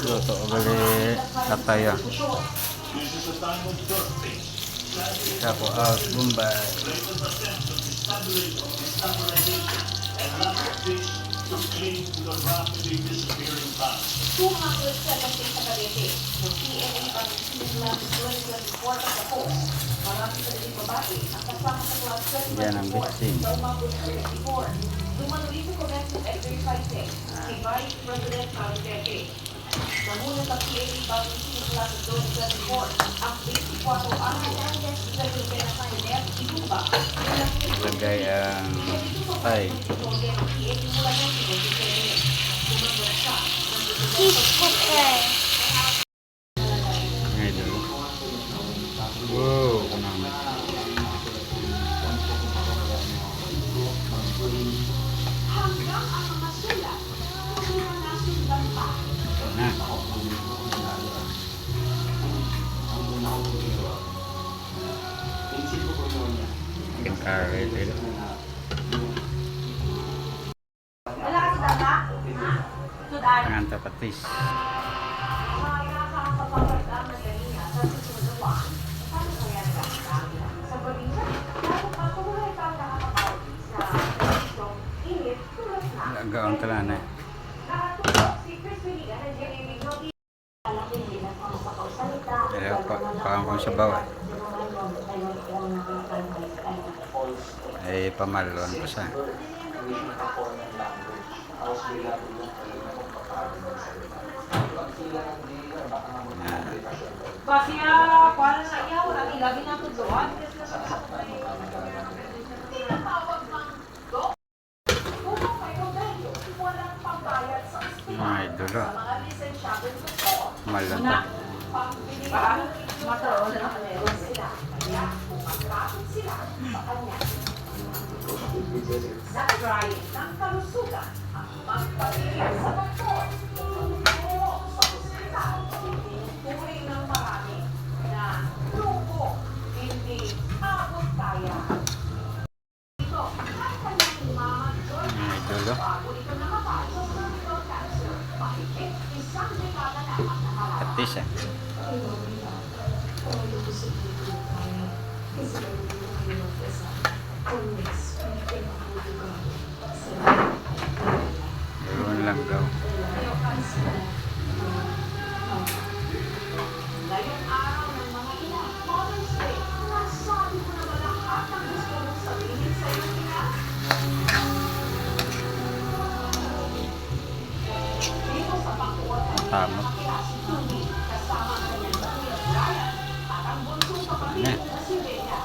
Luto ulit kataya. Sapo aus Bombay. To cling to the rapidly disappearing past. 217 sa Cavite. Yung PNA ang sinimula ng 2024 at ako. Marami sa daling babae ang kasama sa class 2024 sa umabot sa 24. Dumanoy sa corrective exercising si Vice President Calvete. Namuna sa PNA bagong sinimula ng 2024 ang 24 araw sa Pilipinas Inuba. Lagay ang tay. Fish cooker. Ngayon. Wow, kunamit. Hanggang ang mga sulat, kung nasundan pa. Na. Ang karel. Wala ka sa dama? Sudan. Ang antapatis. Kaya ka sa pagkakaman kanina sa susunod na buwan. Paano kaya nagkakita? Sa probinsya, lalo pa kung wala kang nakakapawin sa itong init tulad na. Agaon ka na. Nakatulog si Chris Willigan ng Jeremy Novi. Alam din nila kung makapagsalita. Pero parang kung sa bawah. Ay pamalon pa siya. Kasi kuala na iya, wala ilabi na ito doon. Ay, dulo. Malon pa. Nag-drying ng kalusugan ang magpapilya sa doktor. Turo sa ospital, turing ng marami na lupo, hindi abot kaya. Ito, ang kanyang umaman doon Ay, dulo. bago ito namatay sa cervical cancer. Mahigit isang dekada na ang nakaraan. Patis eh. Meron lang daw. Ngayong araw ng mga ina, Mother's Day, nasabi ko na ba lahat ng gusto mong sabihin sa iyong ina? Dito sa Bacoor, Tama. nakakita si Tumi, kasama ang kanyang kuya Brian, at ang bunsong kapatid na si Rhea.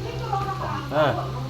Ito ang nakakatawa Ah. nung